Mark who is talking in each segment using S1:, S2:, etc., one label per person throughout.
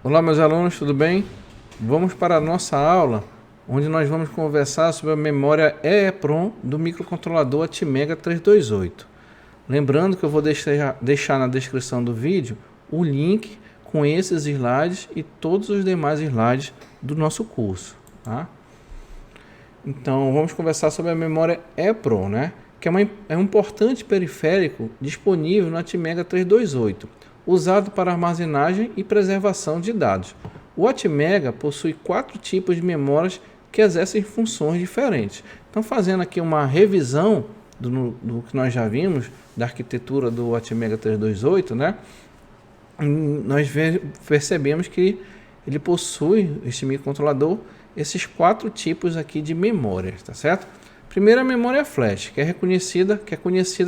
S1: Olá, meus alunos, tudo bem? Vamos para a nossa aula, onde nós vamos conversar sobre a memória EEPROM do microcontrolador Atmega 328. Lembrando que eu vou deixar na descrição do vídeo o link com esses slides e todos os demais slides do nosso curso, tá? Então, vamos conversar sobre a memória EEPROM, né? Que é um importante periférico disponível no Atmega 328, usado para armazenagem e preservação de dados. O Atmega possui 4 tipos de memórias que exercem funções diferentes. Então, fazendo aqui uma revisão do que nós já vimos, da arquitetura do Atmega 328, né? Nós percebemos que ele possui, este microcontrolador, esses 4 tipos aqui de memórias, tá certo? Primeiro, a memória flash, que é conhecida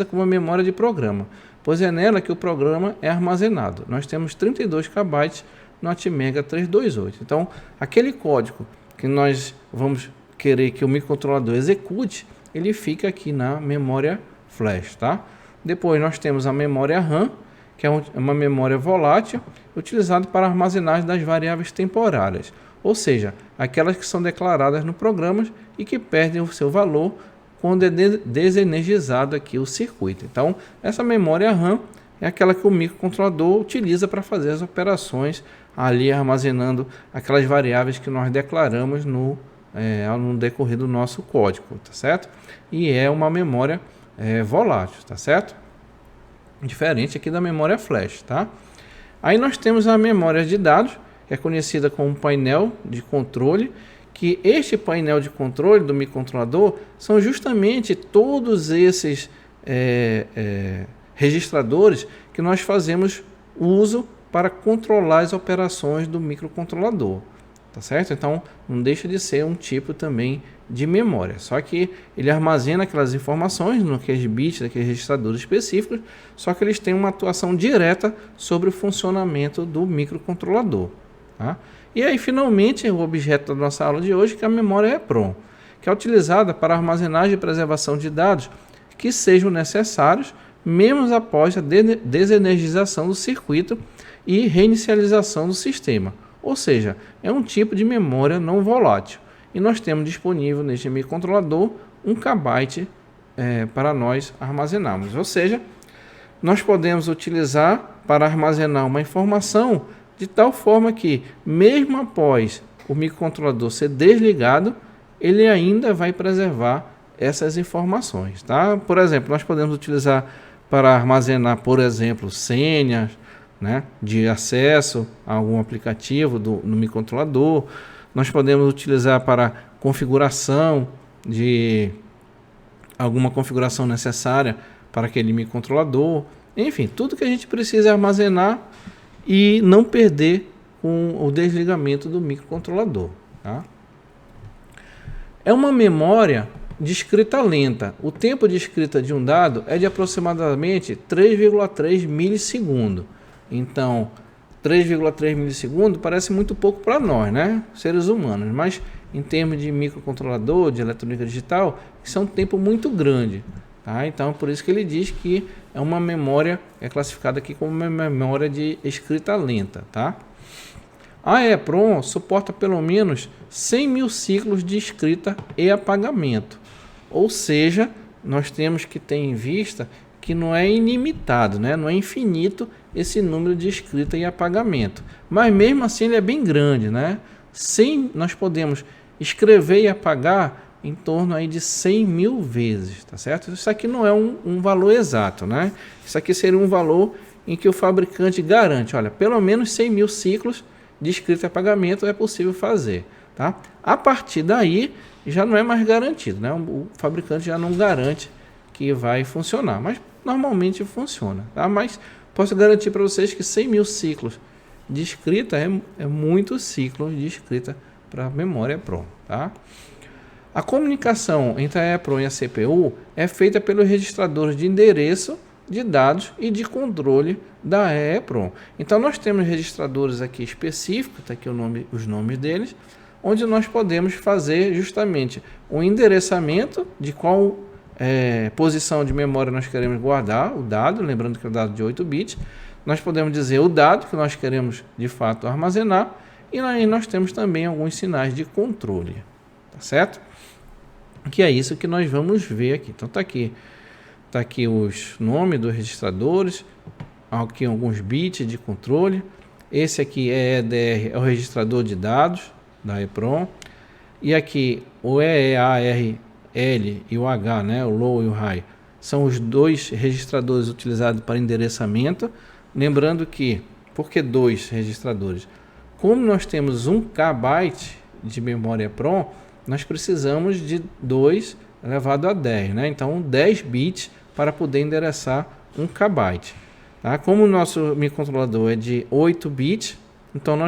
S1: como a memória de programa, pois é nela que o programa é armazenado. Nós temos 32 KB no Atmega 328. Então, aquele código que nós vamos querer que o microcontrolador execute, ele fica aqui na memória flash, tá? Depois nós temos a memória RAM, que é uma memória volátil, utilizada para armazenagem das variáveis temporárias, ou seja, aquelas que são declaradas no programa e que perdem o seu valor quando é desenergizado aqui o circuito. Então, essa memória RAM é aquela que o microcontrolador utiliza para fazer as operações ali armazenando aquelas variáveis que nós declaramos no decorrer do nosso código, tá certo? E é uma memória volátil, tá certo? Diferente aqui da memória flash, tá? Aí nós temos a memória de dados, que é conhecida como painel de controle, que este painel de controle do microcontrolador são justamente todos esses registradores que nós fazemos uso para controlar as operações do microcontrolador, tá certo? Então não deixa de ser um tipo também de memória, só que ele armazena aquelas informações naqueles bits daqueles registradores específicos, só que eles têm uma atuação direta sobre o funcionamento do microcontrolador, tá? E aí finalmente o objeto da nossa aula de hoje, que é a memória EEPROM, que é utilizada para armazenagem e preservação de dados que sejam necessários mesmo após a desenergização do circuito e reinicialização do sistema, ou seja, é um tipo de memória não volátil. E nós temos disponível neste microcontrolador 1 KB para nós armazenarmos. Ou seja, nós podemos utilizar para armazenar uma informação de tal forma que, mesmo após o microcontrolador ser desligado, ele ainda vai preservar essas informações, tá? Por exemplo, nós podemos utilizar para armazenar, por exemplo, senhas, né, de acesso a algum aplicativo no microcontrolador. Nós podemos utilizar para configuração de alguma configuração necessária para aquele microcontrolador. Enfim, tudo que a gente precisa armazenar e não perder com o desligamento do microcontrolador, tá? É uma memória de escrita lenta. O tempo de escrita de um dado é de aproximadamente 3,3 milissegundos. Então, 3,3 milissegundos parece muito pouco para nós, né, seres humanos, mas em termos de microcontrolador, de eletrônica digital, isso é um tempo muito grande, tá? Então, por isso que ele diz que é uma memória, é classificada aqui como uma memória de escrita lenta, tá? A EEPROM suporta pelo menos 100 mil ciclos de escrita e apagamento, ou seja, nós temos que ter em vista que não é ilimitado, né? Não é infinito esse número de escrita e apagamento, mas mesmo assim ele é bem grande, né? Nós podemos escrever e apagar em torno aí de 100 mil vezes, tá certo? Isso aqui não é um valor exato, né? Isso aqui seria um valor em que o fabricante garante, olha, pelo menos 100 mil ciclos de escrita e apagamento é possível fazer, tá? A partir daí já não é mais garantido, né? O fabricante já não garante que vai funcionar, mas normalmente funciona, tá? Mas posso garantir para vocês que 100 mil ciclos de escrita é muitos ciclos de escrita para a memória EEPROM, tá? A comunicação entre a EEPROM e a CPU é feita pelos registradores de endereço de dados e de controle da EEPROM. Então nós temos registradores aqui específicos, está aqui os nomes deles, onde nós podemos fazer justamente o endereçamento de qual posição de memória nós queremos guardar o dado, lembrando que é o dado de 8 bits. nós podemos dizer o dado que nós queremos de fato armazenar, e aí nós temos também alguns sinais de controle, tá certo? Que é isso que nós vamos ver aqui. Então tá aqui os nomes dos registradores, aqui alguns bits de controle. Esse aqui é EDR, é o registrador de dados da EPROM, e aqui o EARL e o H, né, o low e o high, são os dois registradores utilizados para endereçamento. Lembrando que, por que dois registradores? Como nós temos 1 KB de memória EPROM, nós precisamos de 2 elevado a 10, né? Então 10 bits para poder endereçar 1 KB. Tá? Como o nosso microcontrolador é de 8 bits, então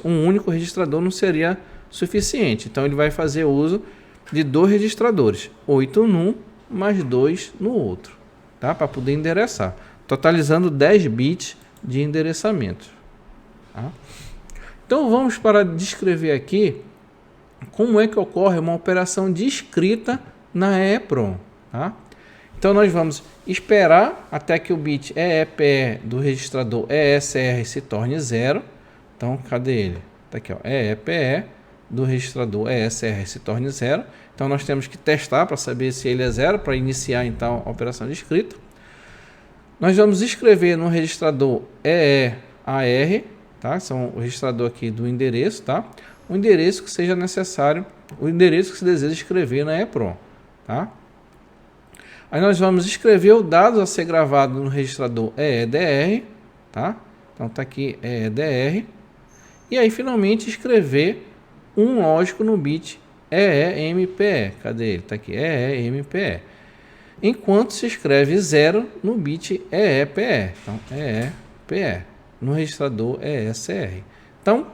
S1: um único registrador não seria suficiente. Então ele vai fazer uso de 2 registradores, 8 num mais 2 no outro, tá? Para poder endereçar, totalizando 10 bits de endereçamento. Tá? Então vamos para descrever aqui como é que ocorre uma operação de escrita na EEPROM. Tá? Então nós vamos esperar até que o bit EEPE do registrador ESR se torne 0. Então cadê ele? Está aqui, ó, EEPE do registrador ESR se torne 0. Então nós temos que testar para saber se ele é 0 para iniciar então a operação de escrita. Nós vamos escrever no registrador EEAR, tá? São o registrador aqui do endereço, tá? O endereço que seja necessário, o endereço que se deseja escrever na EEPROM, tá? Aí nós vamos escrever o dado a ser gravado no registrador EEDR, tá? Então tá aqui EEDR. E aí finalmente escrever um lógico no bit EEMPE. Cadê ele? Tá aqui, EEMPE. Enquanto se escreve 0 no bit EEPE. Então, EEPE no registrador ESR. Então,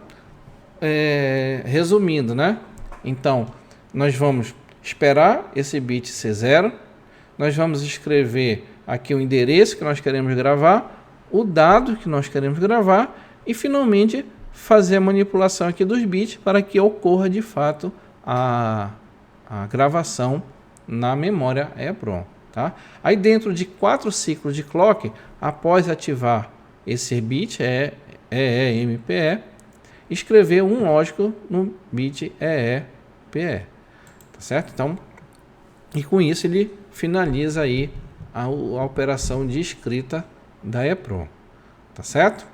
S1: resumindo, né? Então, nós vamos esperar esse bit ser 0. Nós vamos escrever aqui o endereço que nós queremos gravar, o dado que nós queremos gravar e, finalmente, fazer a manipulação aqui dos bits para que ocorra, de fato, a gravação na memória EEPROM. Tá? Aí, dentro de 4 ciclos de clock, após ativar esse bit EEMPE, escrever um lógico no bit EEPE. Tá certo? Então, e com isso ele finaliza aí a operação de escrita da EEPROM. Tá certo?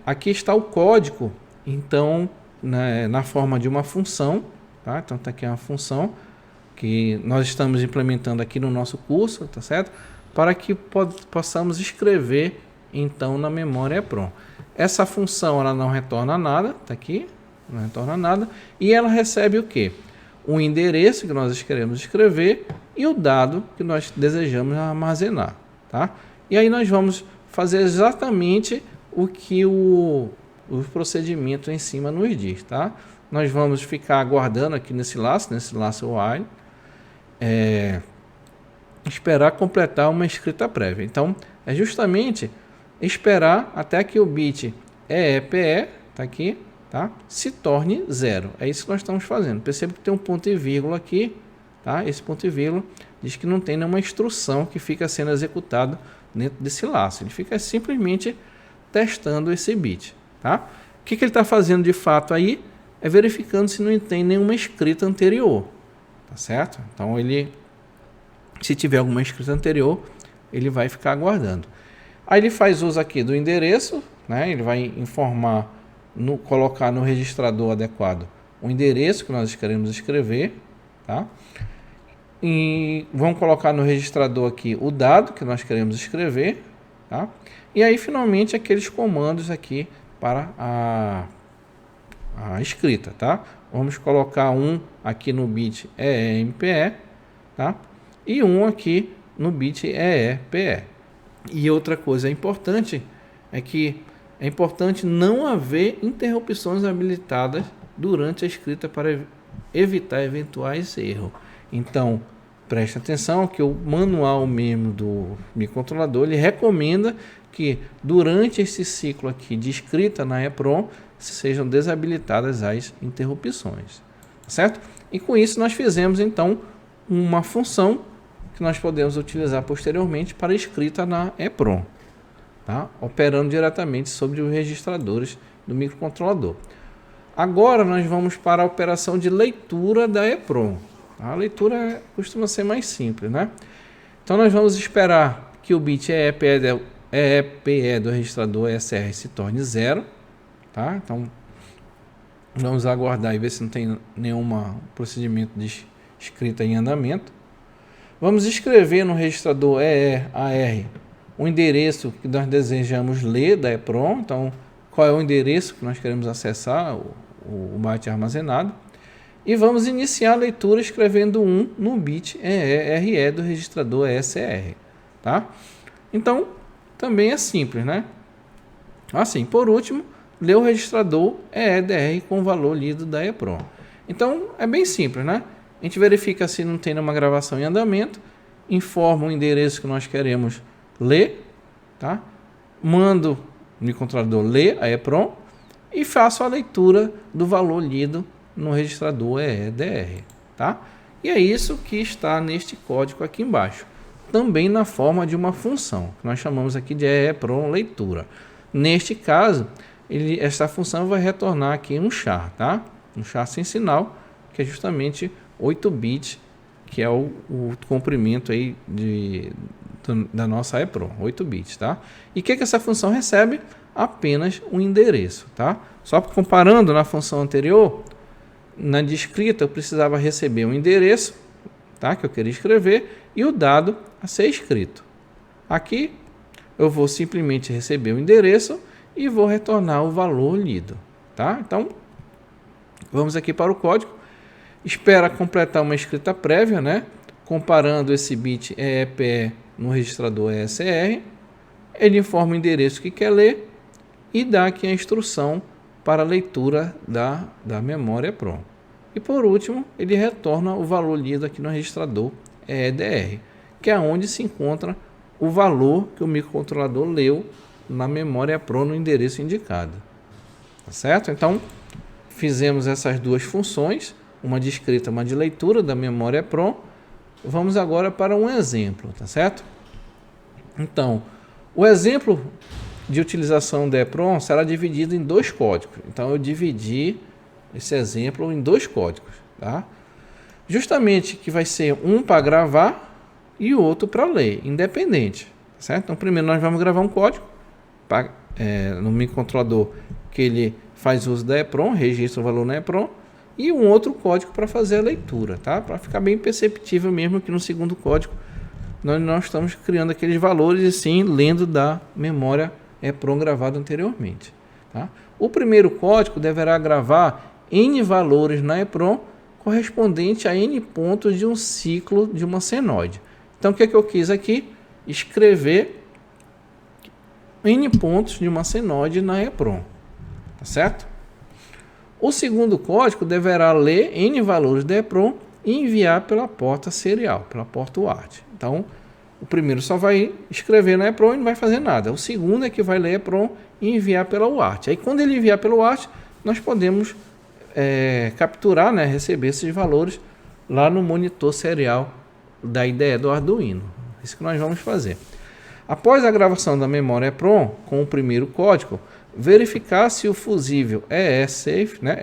S1: Aqui está o código, então, na forma de uma função. Tá? Então, está aqui uma função que nós estamos implementando aqui no nosso curso, tá certo? Para que possamos escrever, então, na memória EEPROM. Essa função ela não retorna nada, tá aqui, não retorna nada, e ela recebe o quê? O endereço que nós queremos escrever e o dado que nós desejamos armazenar, tá? E aí nós vamos fazer exatamente o que o procedimento em cima nos diz, tá? Nós vamos ficar aguardando aqui nesse laço while, esperar completar uma escrita prévia. Então, é justamente esperar até que o bit EEPE, tá aqui, tá, se torne 0. É isso que nós estamos fazendo. Perceba que tem um ponto e vírgula aqui, tá? Esse ponto e vírgula diz que não tem nenhuma instrução que fica sendo executada dentro desse laço. Ele fica simplesmente testando esse bit, tá? O que ele está fazendo de fato aí é verificando se não tem nenhuma escrita anterior, tá certo? Então se tiver alguma escrita anterior, ele vai ficar aguardando. Aí ele faz uso aqui do endereço, né? Ele vai informar, colocar no registrador adequado o endereço que nós queremos escrever, tá? E vamos colocar no registrador aqui o dado que nós queremos escrever, tá? E aí finalmente aqueles comandos aqui para a escrita, tá? Vamos colocar um aqui no bit EEMPE, tá? E um aqui no bit EEPE. E outra coisa importante é que é importante não haver interrupções habilitadas durante a escrita para evitar eventuais erros. Então, preste atenção que o manual mesmo do microcontrolador ele recomenda que durante esse ciclo aqui de escrita na EEPROM sejam desabilitadas as interrupções, certo? E com isso nós fizemos então uma função que nós podemos utilizar posteriormente para escrita na EPROM, tá? Operando diretamente sobre os registradores do microcontrolador. Agora nós vamos para a operação de leitura da EPROM. A leitura costuma ser mais simples, né? Então nós vamos esperar que o bit EEPE do registrador ESR se torne 0, tá? Então vamos aguardar e ver se não tem nenhum procedimento de escrita em andamento. Vamos escrever no registrador EEAR o endereço que nós desejamos ler da EPROM. Então, qual é o endereço que nós queremos acessar, o byte armazenado. E vamos iniciar a leitura escrevendo 1 no bit EERE do registrador ESR, tá? Então, também é simples, né? Assim, por último, ler o registrador EEDR com o valor lido da EPROM. Então, é bem simples, né? A gente verifica se não tem nenhuma gravação em andamento, informa o endereço que nós queremos ler, tá? Mando o microcontrolador ler a EPROM e faço a leitura do valor lido no registrador EEDR, tá? E é isso que está neste código aqui embaixo, também na forma de uma função, que nós chamamos aqui de EEPROM leitura. Neste caso, essa função vai retornar aqui um char, tá? Um char sem sinal, que é justamente 8 bits, que é o comprimento aí da nossa EEPROM, 8 bits, tá? E o que essa função recebe? Apenas um endereço, tá? Só comparando na função anterior, na de escrita eu precisava receber um endereço, tá? Que eu queria escrever, e o dado a ser escrito. Aqui eu vou simplesmente receber o endereço e vou retornar o valor lido, tá? Então, vamos aqui para o código. Espera completar uma escrita prévia, né? Comparando esse bit EEPE no registrador ESR. Ele informa o endereço que quer ler e dá aqui a instrução para a leitura da memória EPROM. E por último, ele retorna o valor lido aqui no registrador EEDR, que é onde se encontra o valor que o microcontrolador leu na memória EPROM no endereço indicado. Tá certo? Então, fizemos essas duas funções, uma de escrita e uma de leitura da memória EPROM. Vamos agora para um exemplo, tá certo? Então, o exemplo de utilização da EPROM será dividido em dois códigos. Então, eu dividi esse exemplo em dois códigos, tá? Justamente que vai ser um para gravar e o outro para ler, independente, certo? Então, primeiro nós vamos gravar um código no microcontrolador que ele faz uso da EPROM, registra o valor na EPROM, e um outro código para fazer a leitura, tá? Para ficar bem perceptível mesmo que no segundo código nós não estamos criando aqueles valores e sim lendo da memória EPROM gravada anteriormente, tá? O primeiro código deverá gravar N valores na EPROM correspondente a N pontos de um ciclo de uma senoide. Então, o que eu quis aqui? Escrever N pontos de uma senoide na EPROM, tá certo? O segundo código deverá ler N valores da EPROM e enviar pela porta serial, pela porta UART. Então, o primeiro só vai escrever na EPROM e não vai fazer nada. O segundo é que vai ler a EPROM e enviar pela UART. Aí, quando ele enviar pela UART, nós podemos capturar, né, receber esses valores lá no monitor serial da IDE do Arduino. Isso que nós vamos fazer. Após a gravação da memória EPROM com o primeiro código, verificar se o fusível EESAFE, né,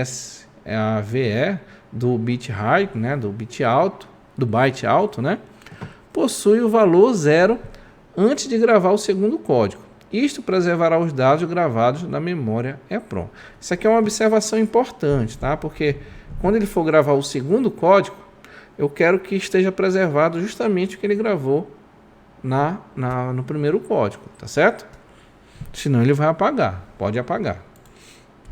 S1: EESAVE do bit high, né, do byte alto, né, possui o valor 0 antes de gravar o segundo código. Isto preservará os dados gravados na memória EPROM. Isso aqui é uma observação importante, tá? Porque quando ele for gravar o segundo código, eu quero que esteja preservado justamente o que ele gravou no primeiro código, tá certo? Senão ele vai apagar, pode apagar.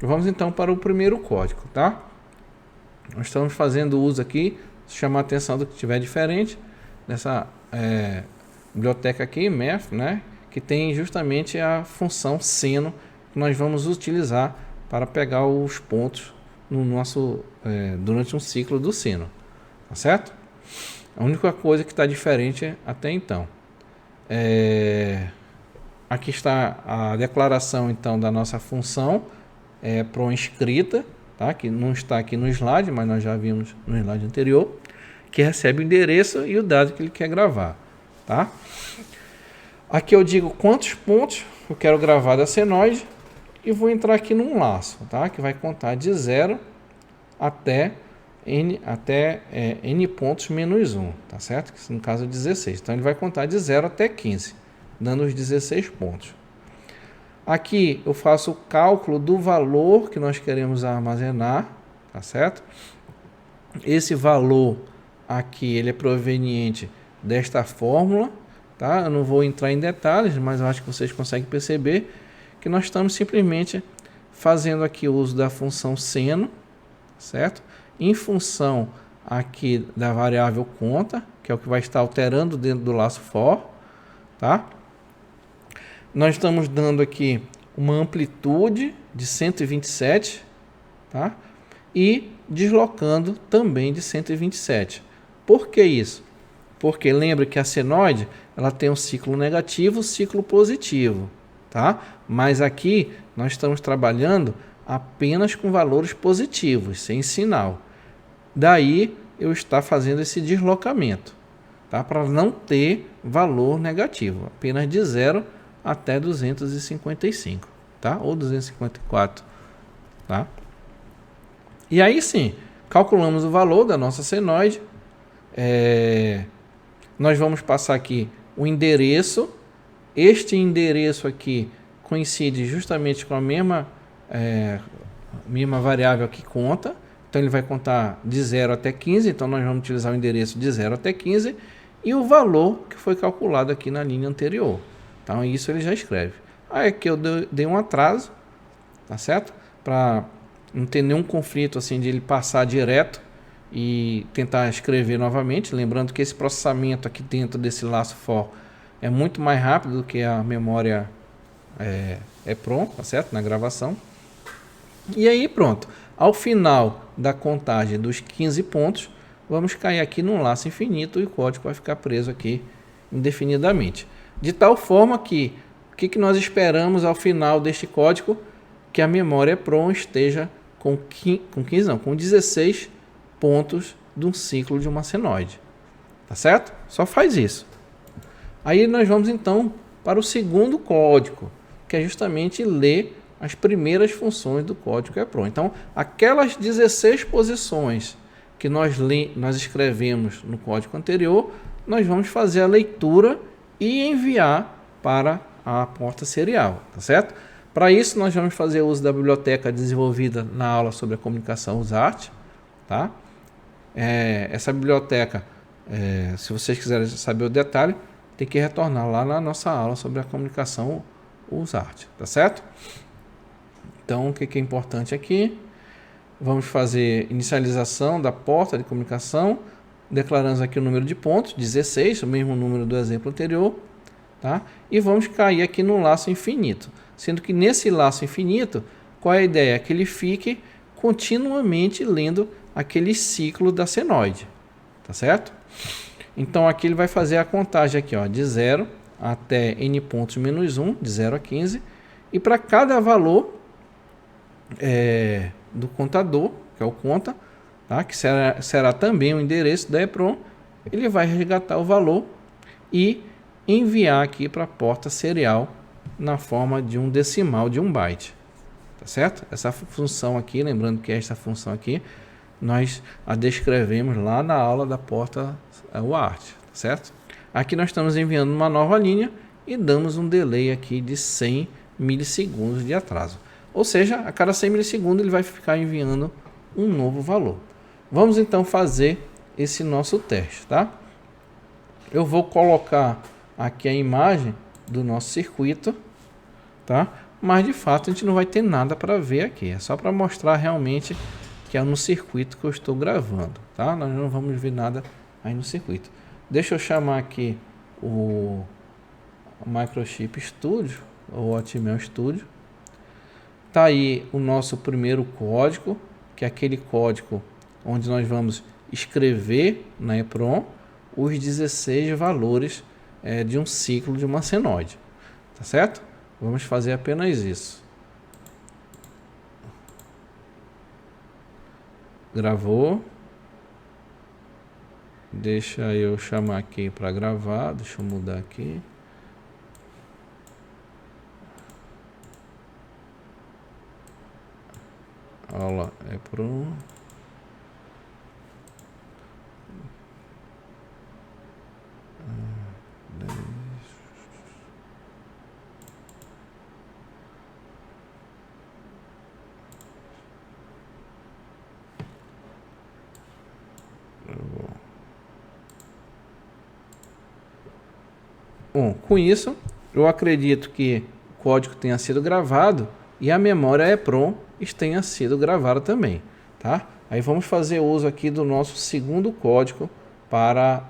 S1: Vamos então para o primeiro código, tá? Nós estamos fazendo uso aqui, chamar a atenção do que tiver diferente, dessa biblioteca aqui, math, né? Que tem justamente a função seno que nós vamos utilizar para pegar os pontos no nosso durante um ciclo do seno, tá certo? A única coisa que está diferente até então. Aqui está a declaração então da nossa função EPROM escrita, tá? Que não está aqui no slide, mas nós já vimos no slide anterior, que recebe o endereço e o dado que ele quer gravar, tá? Aqui eu digo quantos pontos eu quero gravar da senoide e vou entrar aqui num laço, tá? Que vai contar de 0 até n pontos menos 1, tá certo? Que no caso é 16. Então ele vai contar de 0 até 15, dando os 16 pontos. Aqui eu faço o cálculo do valor que nós queremos armazenar, tá certo? Esse valor aqui ele é proveniente desta fórmula, tá? Eu não vou entrar em detalhes, mas eu acho que vocês conseguem perceber que nós estamos simplesmente fazendo aqui o uso da função seno, certo? Em função aqui da variável conta, que é o que vai estar alterando dentro do laço for, tá? Nós estamos dando aqui uma amplitude de 127, tá? E deslocando também de 127. Por que isso? Porque lembra que a senoide ela tem um ciclo negativo, um ciclo positivo, tá? Mas aqui nós estamos trabalhando apenas com valores positivos, sem sinal. Daí eu estou fazendo esse deslocamento, tá? Para não ter valor negativo, apenas de 0 até 255, tá? Ou 254, tá? E aí sim, calculamos o valor da nossa senoide. Nós vamos passar aqui o endereço. Este endereço aqui coincide justamente com a mesma variável que conta. Então ele vai contar de 0 até 15. Então nós vamos utilizar o endereço de 0 até 15. E o valor que foi calculado aqui na linha anterior. Então isso ele já escreve. Aí aqui eu dei um atraso, tá certo? Para não ter nenhum conflito assim de ele passar direto e tentar escrever novamente. Lembrando que esse processamento aqui dentro desse laço for é muito mais rápido do que a memória EPROM, tá certo? Na gravação. E aí pronto. Ao final da contagem dos 15 pontos, vamos cair aqui num laço infinito e o código vai ficar preso aqui indefinidamente. De tal forma que o que nós esperamos ao final deste código? Que a memória EPROM esteja com 16 pontos de um ciclo de uma senoide. Tá certo? Só faz isso. Aí nós vamos então para o segundo código, que é justamente ler as primeiras funções do código EPROM. Então, aquelas 16 posições que nós escrevemos no código anterior, nós vamos fazer a leitura e enviar para a porta serial, tá certo? Para isso, nós vamos fazer uso da biblioteca desenvolvida na aula sobre a comunicação USART, tá? Essa biblioteca, se vocês quiserem saber o detalhe, tem que retornar lá na nossa aula sobre a comunicação USART, tá certo? Então, o que é importante aqui? Vamos fazer inicialização da porta de comunicação, declaramos aqui o número de pontos, 16, o mesmo número do exemplo anterior, tá? E vamos cair aqui no laço infinito. Sendo que nesse laço infinito, qual é a ideia? Que ele fique continuamente lendo aquele ciclo da senoide, tá certo? Então aqui ele vai fazer a contagem aqui, ó, de 0 até n pontos menos 1, de 0 a 15, e para cada valor do contador, que é o conta, tá? Que será também o endereço da EPROM, ele vai resgatar o valor e enviar aqui para a porta serial na forma de um decimal de 1 byte, tá certo? Essa função aqui, lembrando que esta função aqui, nós a descrevemos lá na aula da porta UART, tá certo? Aqui nós estamos enviando uma nova linha e damos um delay aqui de 100 milissegundos de atraso. Ou seja, a cada 100 milissegundos ele vai ficar enviando um novo valor. Vamos então fazer esse nosso teste, tá? Eu vou colocar aqui a imagem do nosso circuito, tá? Mas de fato a gente não vai ter nada para ver aqui, é só para mostrar realmente que é no circuito que eu estou gravando, tá? Nós não vamos ver nada aí no circuito. Deixa eu chamar aqui o Microchip Studio ou Atmel Studio. Tá aí o nosso primeiro código, que é aquele código onde nós vamos escrever na EPROM os 16 valores de um ciclo de uma senoide, tá certo? Vamos fazer apenas isso. Gravou. Deixa eu chamar aqui para gravar. Deixa eu mudar aqui. Olha lá, é pro... Bom, com isso, eu acredito que o código tenha sido gravado e a memória EEPROM tenha sido gravada também, tá? Aí vamos fazer uso aqui do nosso segundo código para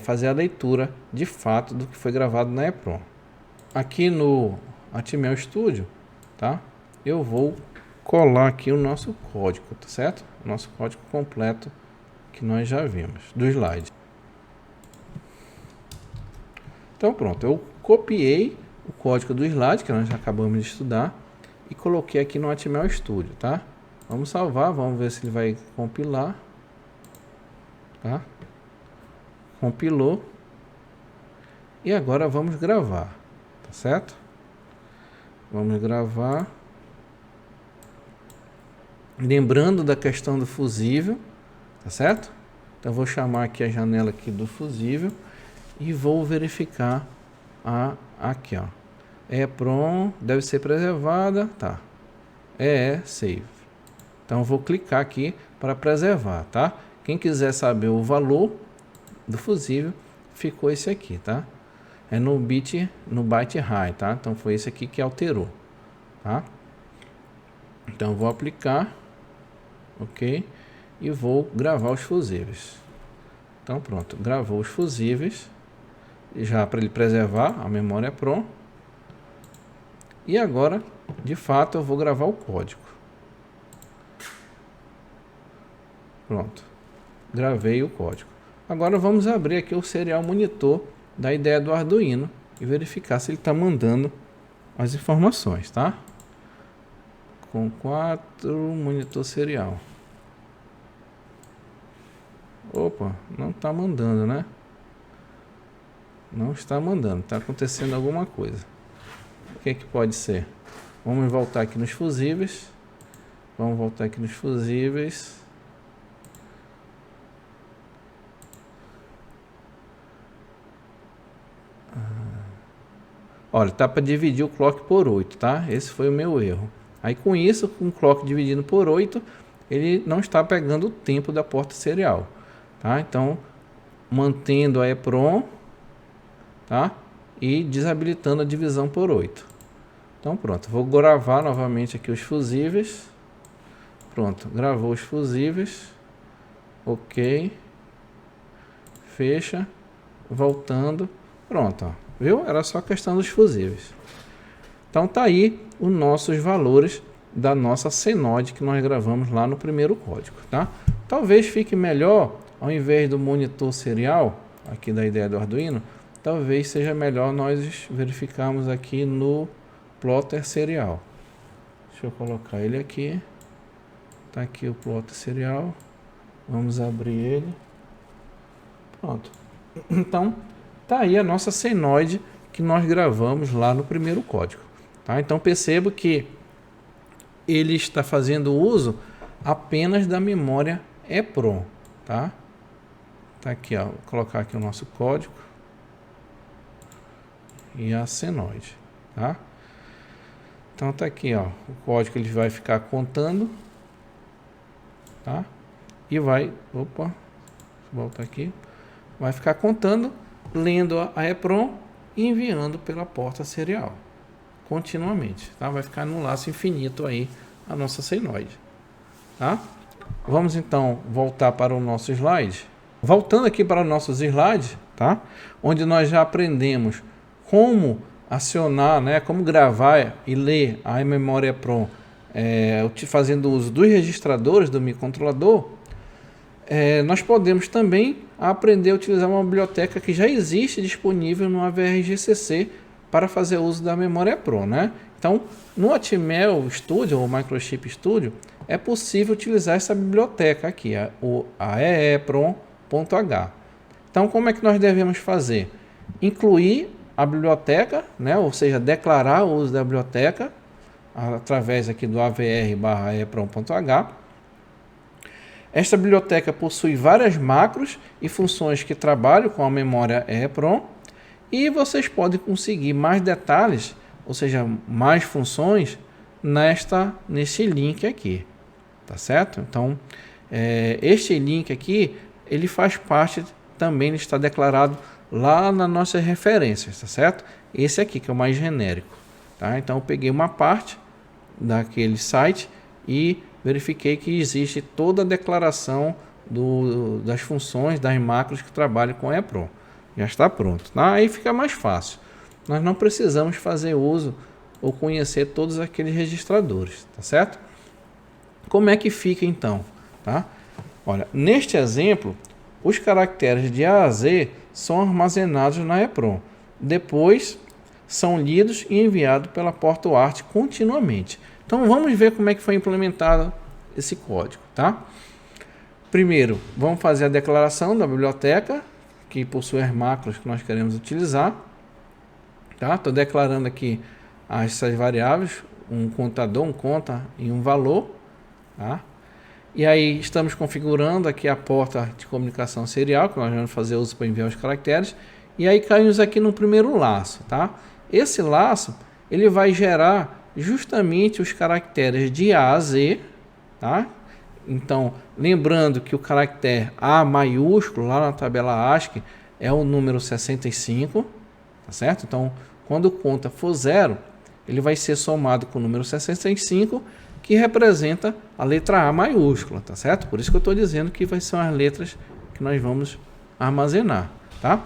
S1: fazer a leitura de fato do que foi gravado na EEPROM. Aqui no Atmel Studio, tá? Eu vou colar aqui o nosso código, tá certo? Nosso código completo que nós já vimos do slide. Então pronto, eu copiei o código do slide que nós já acabamos de estudar e coloquei aqui no Atmel Studio, tá? Vamos salvar, vamos ver se ele vai compilar, tá? Compilou. E agora vamos gravar, tá certo? Vamos gravar. Lembrando da questão do fusível, tá certo? Então eu vou chamar aqui a janela aqui do fusível e vou verificar aqui, ó. EEPROM deve ser preservada, tá? save. Então eu vou clicar aqui para preservar, tá? Quem quiser saber o valor do fusível, ficou esse aqui, tá? É no byte high, tá? Então foi esse aqui que alterou, tá? Então eu vou aplicar, ok? E vou gravar os fusíveis. Então pronto, gravou os fusíveis, já para ele preservar a memória EEPROM. E agora, de fato, eu vou gravar o código. Pronto, gravei o código. Agora vamos abrir aqui o serial monitor da IDE do Arduino e verificar se ele está mandando as informações, tá? Com 4 monitor serial. Opa, não está mandando, né? Não está mandando, está acontecendo alguma coisa. O que é que pode ser? Vamos voltar aqui nos fusíveis. Vamos voltar aqui nos fusíveis. Olha, tá para dividir o clock por 8, tá? Esse foi o meu erro. Aí com isso, com o clock dividindo por 8, ele não está pegando o tempo da porta serial, tá? Então, mantendo a EEPROM, tá? E desabilitando a divisão por 8. Então pronto, vou gravar novamente aqui os fusíveis. Pronto, gravou os fusíveis. Ok. Fecha. Voltando. Pronto, ó. Viu? Era só questão dos fusíveis. Então tá aí os nossos valores da nossa Senoide que nós gravamos lá no primeiro código, tá? Talvez fique melhor, ao invés do monitor serial, aqui da IDE do Arduino, talvez seja melhor nós verificarmos aqui no plotter serial. Deixa eu colocar ele aqui. Tá aqui o plotter serial. Vamos abrir ele. Pronto. Então, tá aí a nossa senoide que nós gravamos lá no primeiro código, tá? Então percebo que ele está fazendo uso apenas da memória EEPROM, tá? Tá aqui, ó. Vou colocar aqui o nosso código e a senoide, tá? Então tá aqui, ó, o código ele vai ficar contando, tá? E vai, opa, volta aqui, vai ficar contando, lendo a EEPROM e enviando pela porta serial continuamente, tá? Vai ficar no laço infinito aí a nossa senoide, tá? Vamos então voltar para o nosso slide. Voltando aqui para os nossos slides, tá? Onde nós já aprendemos como acionar, né? Como gravar e ler a memória EEPROM fazendo uso dos registradores do microcontrolador. Nós podemos também aprender a utilizar uma biblioteca que já existe disponível no AVR-GCC para fazer uso da memória EEPROM, né? Então, no Atmel Studio ou Microchip Studio, é possível utilizar essa biblioteca aqui, a EEPROM.h. Então, como é que nós devemos fazer? Incluir a biblioteca, né? Ou seja, declarar o uso da biblioteca através aqui do avr/eeprom.h. Esta biblioteca possui várias macros e funções que trabalham com a memória EEPROM, e vocês podem conseguir mais detalhes, ou seja, mais funções nesse link aqui, tá certo? Então, este link aqui, ele faz parte também, ele está declarado lá nas nossas referências, tá certo? Esse aqui que é o mais genérico, tá? Então eu peguei uma parte daquele site e verifiquei que existe toda a declaração das funções, das macros que trabalham com a EEPROM. Já está pronto, tá? Aí fica mais fácil. Nós não precisamos fazer uso ou conhecer todos aqueles registradores, tá certo? Como é que fica então, tá? Olha, neste exemplo, os caracteres de A a Z são armazenados na EEPROM. Depois são lidos e enviados pela porta UART continuamente. Então vamos ver como é que foi implementado esse código, tá? Primeiro, vamos fazer a declaração da biblioteca que possui as macros que nós queremos utilizar, tá? Estou declarando aqui essas variáveis, um contador, um conta e um valor, tá? E aí estamos configurando aqui a porta de comunicação serial, que nós vamos fazer uso para enviar os caracteres. E aí caímos aqui no primeiro laço, tá? Esse laço, ele vai gerar justamente os caracteres de A a Z, tá? Então, lembrando que o caractere A maiúsculo lá na tabela ASCII é o número 65, tá certo? Então, quando o conta for 0, ele vai ser somado com o número 65, que representa a letra A maiúscula, tá certo? Por isso que eu estou dizendo que vai ser as letras que nós vamos armazenar, tá?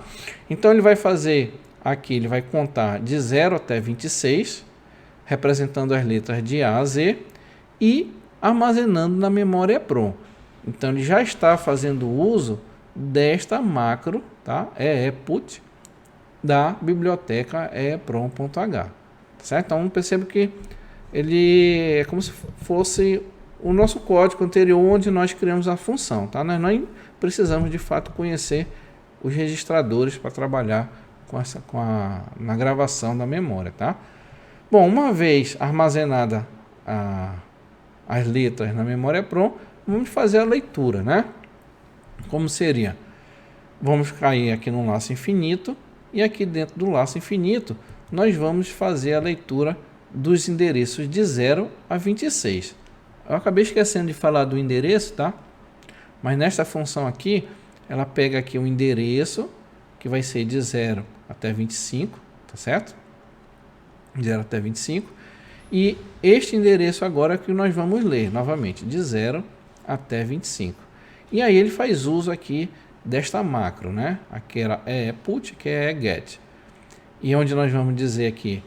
S1: Então ele vai fazer aqui, ele vai contar de 0 até 26, representando as letras de A a Z e armazenando na memória EEPROM. Então ele já está fazendo uso desta macro, tá? EEPUT da biblioteca eeprom.h, certo? Então perceba que ele é como se fosse o nosso código anterior onde nós criamos a função, tá? Nós não precisamos de fato conhecer os registradores para trabalhar na gravação da memória, tá? Bom, uma vez armazenada as letras na memória EEPROM, vamos fazer a leitura, né? Como seria? Vamos cair aqui no laço infinito e aqui dentro do laço infinito nós vamos fazer a leitura dos endereços de 0 a 26. Eu acabei esquecendo de falar do endereço, tá? Mas nesta função aqui, ela pega aqui o endereço, que vai ser de 0 até 25, tá certo? 0 até 25. E este endereço agora é que nós vamos ler novamente, de 0 até 25. E aí ele faz uso aqui desta macro, né? Aqui era put, que é get. E onde nós vamos dizer aqui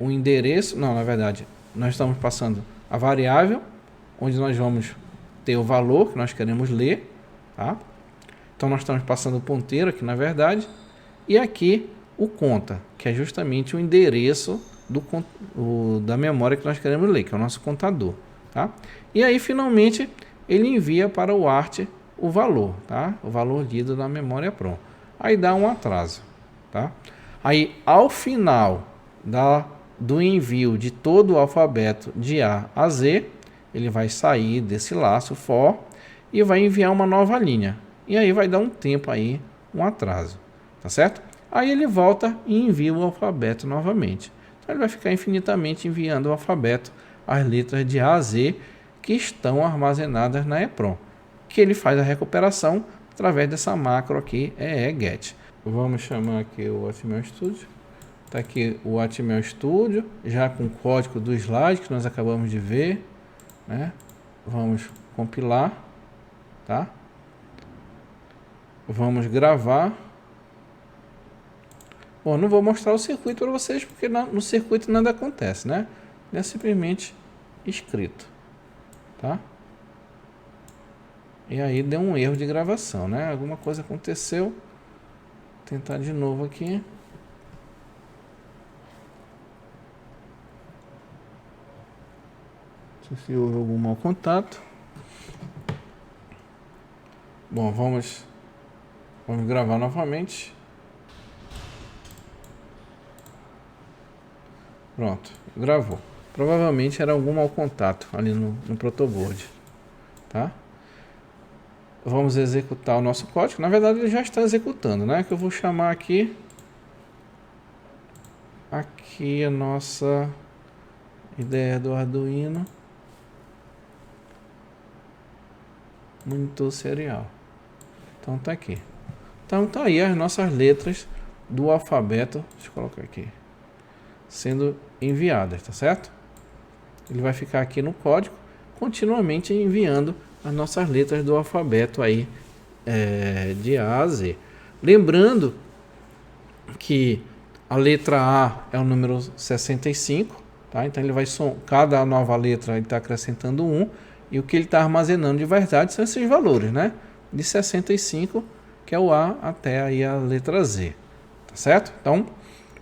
S1: o endereço, não, na verdade, nós estamos passando a variável, onde nós vamos ter o valor que nós queremos ler, tá? Então nós estamos passando o ponteiro aqui, na verdade, e aqui o conta, que é justamente o endereço da memória que nós queremos ler, que é o nosso contador, tá? E aí finalmente ele envia para o ART o valor, tá? O valor lido na memória EEPROM. Aí dá um atraso, tá? Aí ao final do envio de todo o alfabeto de A a Z, ele vai sair desse laço for e vai enviar uma nova linha. E aí vai dar um tempo aí, um atraso, tá certo? Aí ele volta e envia o alfabeto novamente. Então ele vai ficar infinitamente enviando o alfabeto, as letras de A a Z que estão armazenadas na EEPROM, que ele faz a recuperação através dessa macro aqui, get. Vamos chamar aqui o Atmel Studio. Está aqui o Atmel Studio, já com o código do slide que nós acabamos de ver, né? Vamos compilar, tá? Vamos gravar. Bom, não vou mostrar o circuito para vocês, porque no circuito nada acontece, né? Ele é simplesmente escrito, tá? E aí deu um erro de gravação, né? Alguma coisa aconteceu. Vou tentar de novo aqui. Se houve algum mau contato. Bom, vamos Vamos gravar novamente. Pronto, gravou. Provavelmente era algum mau contato ali no protoboard, tá? Vamos executar o nosso código. Na verdade ele já está executando, né? Que eu vou chamar aqui a nossa ideia do Arduino monitor serial. Então tá aqui. Então tá aí as nossas letras do alfabeto. Deixa eu colocar aqui. Sendo enviadas, tá certo? Ele vai ficar aqui no código, continuamente enviando as nossas letras do alfabeto aí de A a Z. Lembrando que a letra A é o número 65, tá? Então ele vai cada nova letra ele está acrescentando 1 e o que ele está armazenando de verdade são esses valores, né? De 65, que é o A, até aí a letra Z, tá certo? Então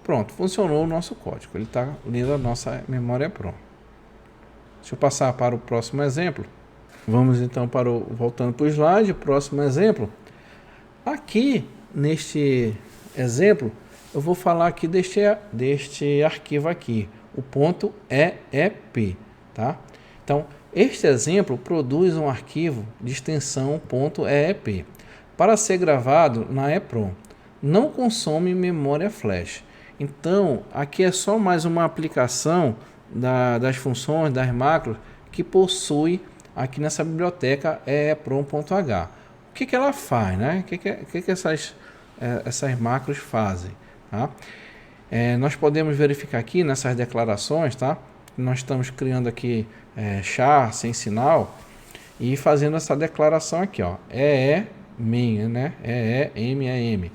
S1: pronto, funcionou o nosso código. Ele está lendo a nossa memória EPROM. Deixa eu passar para o próximo exemplo. Vamos então voltando para o slide, o próximo exemplo. Aqui, neste exemplo, eu vou falar aqui deste arquivo aqui, o ponto .eep, tá? Então, este exemplo produz um arquivo de extensão .eep para ser gravado na EPROM. Não consome memória flash. Então, aqui é só mais uma aplicação das funções, das macros, que possui aqui nessa biblioteca EEPROM.h. O que ela faz, né? O que essas macros fazem? Tá? Nós podemos verificar aqui nessas declarações, tá? Nós estamos criando aqui char sem sinal e fazendo essa declaração aqui, ó, min, né? EEMAM.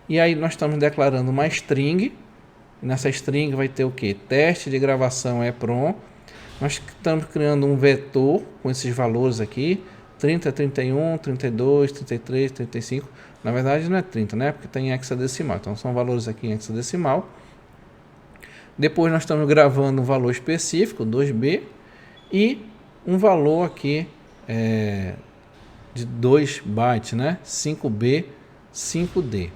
S1: E aí nós estamos declarando uma string. Nessa string vai ter o que? Teste de gravação EPROM. Nós estamos criando um vetor com esses valores aqui: 30, 31, 32, 33, 35. Na verdade não é 30, né? Porque tem hexadecimal. Então são valores aqui em hexadecimal. Depois nós estamos gravando um valor específico, 2B, e um valor aqui de 2 bytes, né? 5B, 5D.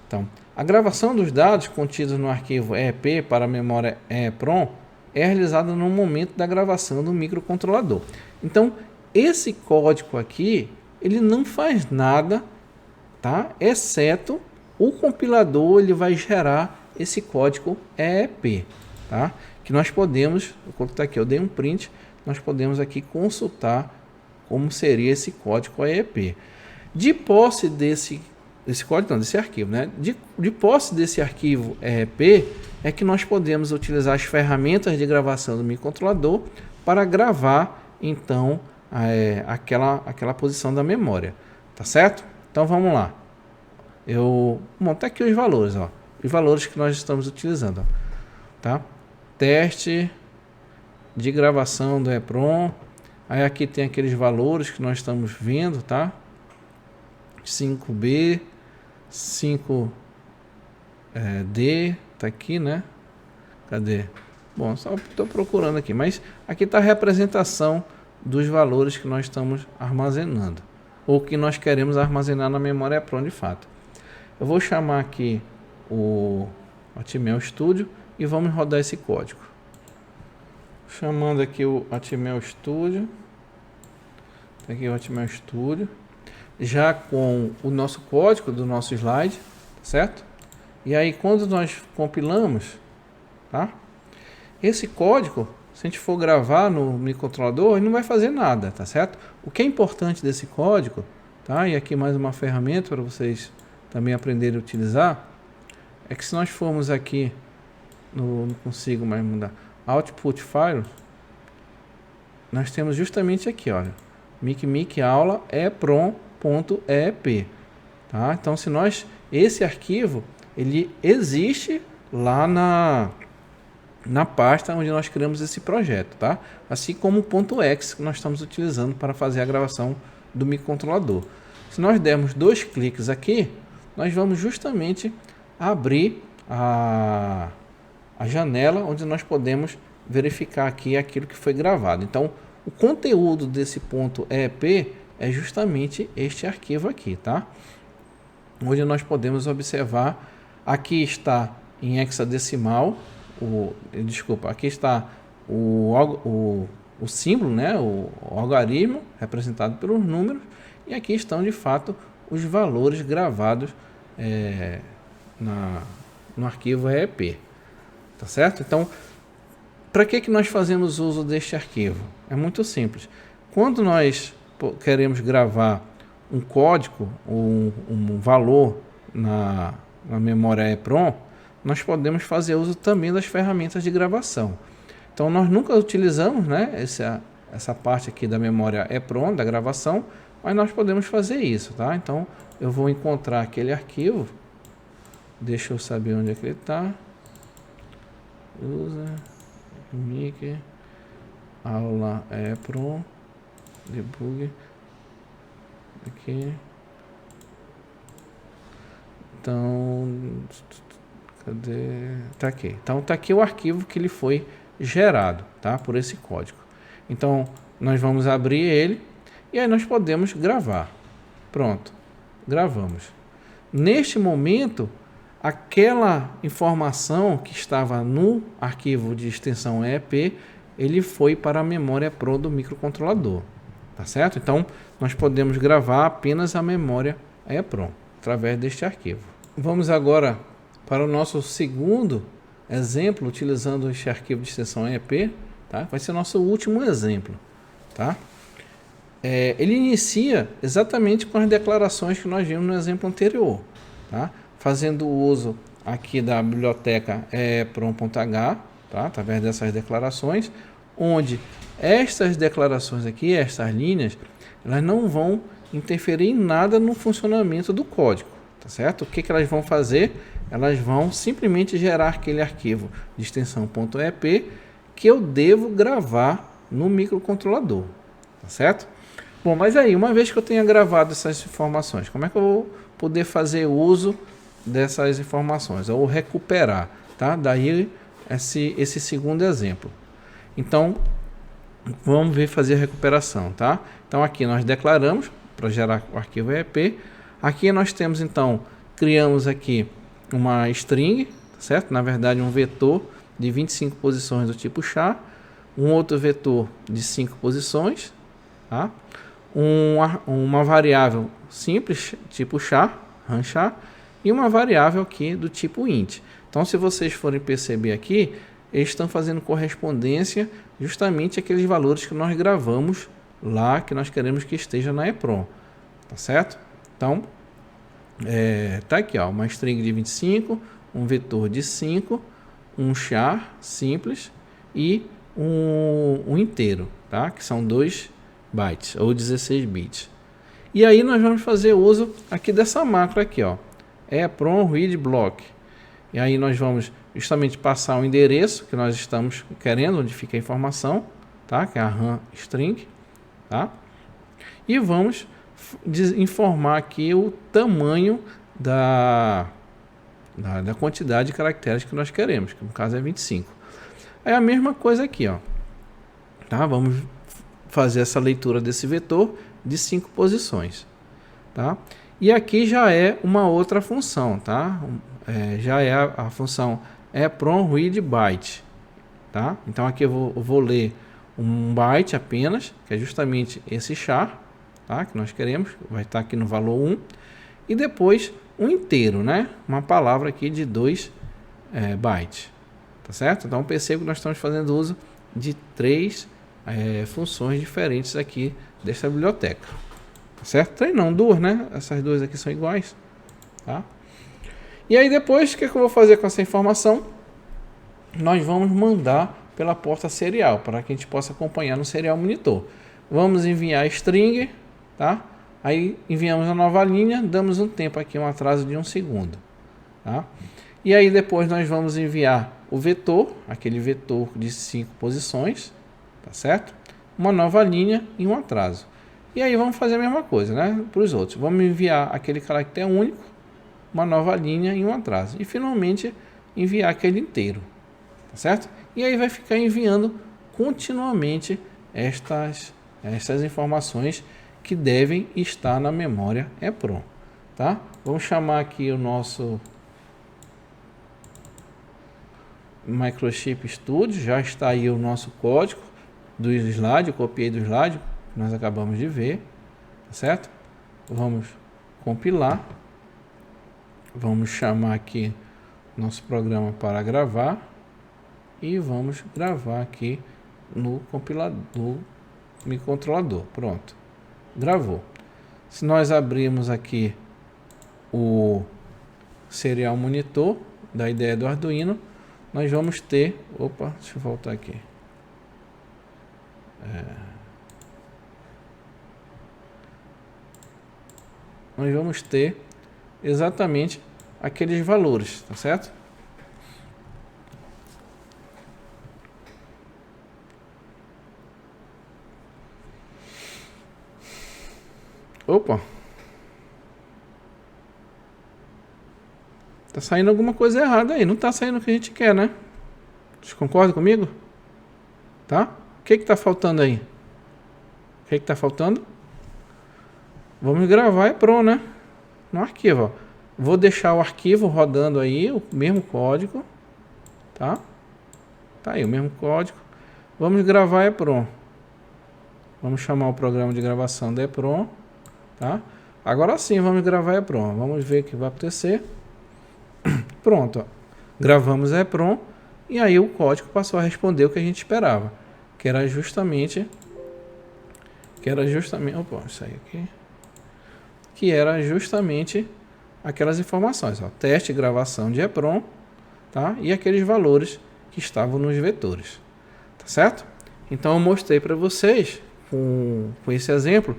S1: Então, a gravação dos dados contidos no arquivo EEP para a memória EEPROM é realizada no momento da gravação do microcontrolador. Então, esse código aqui, ele não faz nada, tá? Exceto o compilador, ele vai gerar esse código EEP, tá? Que nós podemos, vou colocar aqui, eu dei um print, nós podemos aqui consultar como seria esse código EEP. De posse desse código, não, desse arquivo, né? De posse desse arquivo EEP é que nós podemos utilizar as ferramentas de gravação do microcontrolador para gravar então aquela posição da memória, tá certo? Então vamos lá. Eu monto aqui os valores, ó, os valores que nós estamos utilizando, ó, tá? Teste de gravação do EEPROM. Aí aqui tem aqueles valores que nós estamos vendo, tá? 5B, 5D, tá aqui, né? Cadê? Bom, só estou procurando aqui, mas aqui está a representação dos valores que nós estamos armazenando, ou que nós queremos armazenar na memória EPROM de fato. Eu vou chamar aqui o Atmel Studio e vamos rodar esse código. Chamando aqui o Atmel Studio, tá aqui o Atmel Studio, já com o nosso código do nosso slide, certo? E aí quando nós compilamos, tá? Esse código, se a gente for gravar no microcontrolador, ele não vai fazer nada, tá certo? O que é importante desse código, tá? E aqui mais uma ferramenta para vocês também aprenderem a utilizar, é que se nós formos aqui, não consigo mais mudar, Output File, nós temos justamente aqui, olha, mic aula EEPROM.eep, tá? Então, esse arquivo, ele existe lá na pasta onde nós criamos esse projeto, tá? Assim como o .exe que nós estamos utilizando para fazer a gravação do microcontrolador. Se nós dermos 2 cliques aqui, nós vamos justamente abrir a janela onde nós podemos verificar aqui aquilo que foi gravado. Então, o conteúdo desse .eep é justamente este arquivo aqui, tá? onde nós podemos observar, aqui está em hexadecimal, aqui está o símbolo, né, o algarismo representado pelos números, e aqui estão de fato os valores gravados no arquivo EEP, tá certo? Então, para que nós fazemos uso deste arquivo? É muito simples. Quando nós queremos gravar um código ou um valor na memória EEPROM, nós podemos fazer uso também das ferramentas de gravação. Então, nós nunca utilizamos, né, essa parte aqui da memória EEPROM, da gravação, mas nós podemos fazer isso, tá? Então, eu vou encontrar aquele arquivo. Deixa eu saber onde é que ele está. Usa mic aula EEPROM debug aqui. Então, cadê? Tá aqui. Então tá aqui o arquivo que ele foi gerado, tá? Por esse código. Então nós vamos abrir ele e aí nós podemos gravar. Pronto, gravamos. Neste momento, aquela informação que estava no arquivo de extensão EEP, ele foi para a memória PROM do microcontrolador, tá certo? Então nós podemos gravar apenas a memória EEPROM através deste arquivo. Vamos agora para o nosso segundo exemplo utilizando este arquivo de extensão EEP, tá? Vai ser nosso último exemplo, tá? Ele inicia exatamente com as declarações que nós vimos no exemplo anterior, tá? Fazendo uso aqui da biblioteca EEPROM.h, tá? Através dessas declarações, onde estas declarações aqui, estas linhas, elas não vão interferir em nada no funcionamento do código, tá certo? O que elas vão fazer? Elas vão simplesmente gerar aquele arquivo de extensão .ep que eu devo gravar no microcontrolador, tá certo? Bom, mas aí, uma vez que eu tenha gravado essas informações, como é que eu vou poder fazer uso dessas informações, ou recuperar, tá? Daí esse segundo exemplo. Então, vamos ver fazer a recuperação, tá? Então aqui nós declaramos para gerar o arquivo EEP. Aqui nós temos então, criamos aqui uma string, certo? Na verdade um vetor de 25 posições do tipo char, um outro vetor de 5 posições, tá? Uma variável simples tipo char, ranchar, e uma variável aqui do tipo int. Então, se vocês forem perceber aqui, eles estão fazendo correspondência justamente àqueles valores que nós gravamos lá, que nós queremos que esteja na EEPROM, tá certo? Então, tá aqui, ó, uma string de 25, um vetor de 5, um char simples e um inteiro, tá? Que são 2 bytes ou 16 bits. E aí nós vamos fazer uso aqui dessa macro aqui, ó, EEPROM read block. E aí nós vamos justamente passar o endereço que nós estamos querendo, onde fica a informação, tá? Que é a RAM string, tá? E vamos informar aqui o tamanho da quantidade de caracteres que nós queremos, que no caso é 25. É a mesma coisa aqui, ó, tá? Vamos fazer essa leitura desse vetor de 5 posições, tá? E aqui já é uma outra função, tá? Já é a função EEPROM read byte, tá? Então aqui eu vou ler um byte apenas, que é justamente esse char, tá? Que nós queremos, vai estar aqui no valor 1, e depois um inteiro, né? Uma palavra aqui de 2 bytes, tá certo? Então perceba que nós estamos fazendo uso de 3 funções diferentes aqui dessa biblioteca, tá certo? 3 não, 2, né? Essas duas aqui são iguais, tá? E aí depois, o que eu vou fazer com essa informação? Nós vamos mandar pela porta serial, para que a gente possa acompanhar no serial monitor. Vamos enviar a string, tá? Aí enviamos a nova linha, damos um tempo aqui, um atraso de 1 segundo, tá? E aí depois nós vamos enviar o vetor, aquele vetor de 5 posições, tá certo? Uma nova linha e um atraso. E aí vamos fazer a mesma coisa, né? Para os outros. Vamos enviar aquele caractere único, uma nova linha e um atraso. E finalmente enviar aquele inteiro, tá certo? E aí vai ficar enviando continuamente estas informações que devem estar na memória EEPROM, tá? Vamos chamar aqui o nosso Microchip Studio, já está aí o nosso código do slide, eu copiei do slide que nós acabamos de ver, tá certo? Vamos compilar, vamos chamar aqui nosso programa para gravar e vamos gravar aqui no compilador, no microcontrolador. Pronto, gravou. Se nós abrirmos aqui o serial monitor da ideia do Arduino, nós vamos ter, opa, deixa eu voltar aqui. Nós vamos ter exatamente aqueles valores, tá certo? Opa! Tá saindo alguma coisa errada aí, não tá saindo o que a gente quer, né? Vocês concordam comigo? Tá? O que que tá faltando aí? O que que tá faltando? Vamos gravar EPROM, né? No arquivo, ó. Vou deixar o arquivo rodando aí, o mesmo código, tá? Tá aí o mesmo código. Vamos gravar EPROM. Vamos chamar o programa de gravação da EPROM, tá? Agora sim, vamos gravar EPROM. Vamos ver o que vai acontecer. Pronto, ó. Gravamos a EPROM e aí o código passou a responder o que a gente esperava, que era justamente opa, isso aí aqui, que era justamente aquelas informações, ó, teste, gravação de EPROM, tá? E aqueles valores que estavam nos vetores, tá certo? Então eu mostrei para vocês com esse exemplo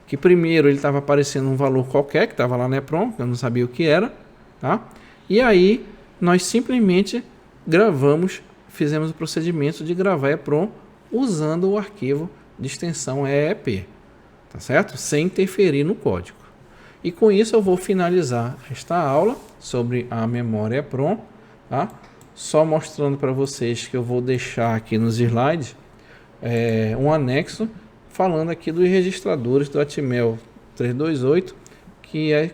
S1: que primeiro ele estava aparecendo um valor qualquer que estava lá na EPROM, que eu não sabia o que era, tá? E aí nós simplesmente gravamos, fizemos o procedimento de gravar EPROM usando o arquivo de extensão EEP, tá certo? Sem interferir no código. E com isso eu vou finalizar esta aula sobre a memória EPROM, tá? Só mostrando para vocês que eu vou deixar aqui nos slides um anexo falando aqui dos registradores do Atmel 328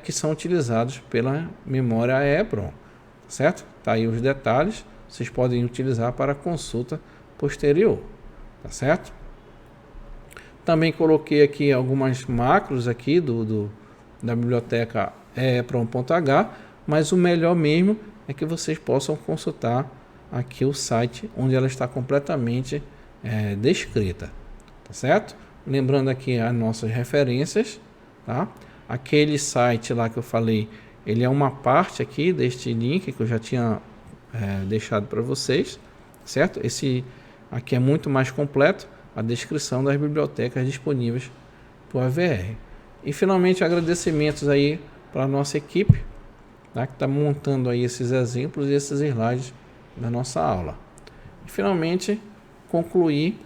S1: que são utilizados pela memória EPROM, certo? Tá aí os detalhes, vocês podem utilizar para consulta posterior, tá certo? Também coloquei aqui algumas macros aqui da biblioteca EPROM.h, mas o melhor mesmo é que vocês possam consultar aqui o site onde ela está completamente descrita, tá certo? Lembrando aqui as nossas referências, tá? Aquele site lá que eu falei, ele é uma parte aqui deste link que eu já tinha deixado para vocês, certo? Esse aqui é muito mais completo, a descrição das bibliotecas disponíveis para o AVR. E finalmente agradecimentos aí para a nossa equipe, tá? Que está montando aí esses exemplos e esses slides da nossa aula. E finalmente concluir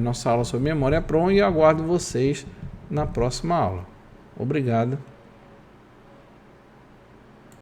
S1: nossa aula sobre memória EPROM e aguardo vocês na próxima aula. Obrigado.